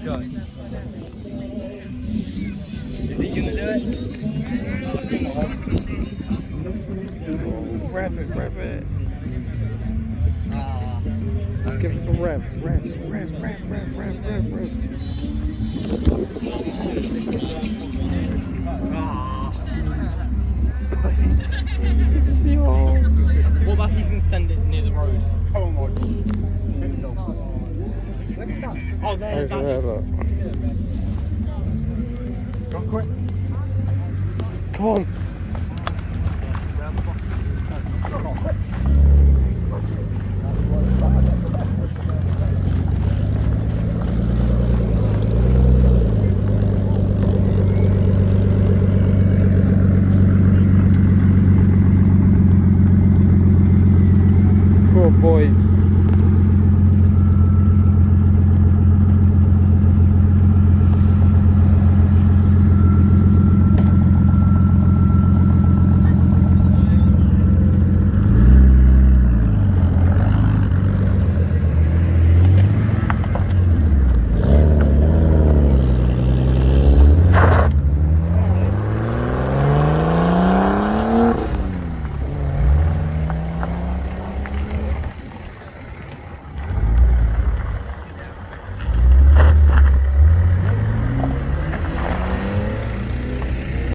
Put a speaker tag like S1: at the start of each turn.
S1: shot. Is he gonna do it?
S2: Rev it, rev it. Just give us a rev.
S1: What about if you can send it near the road?
S3: Oh my god.
S1: Oh, there,
S2: Over there, look.
S3: Go quick.
S2: Come on.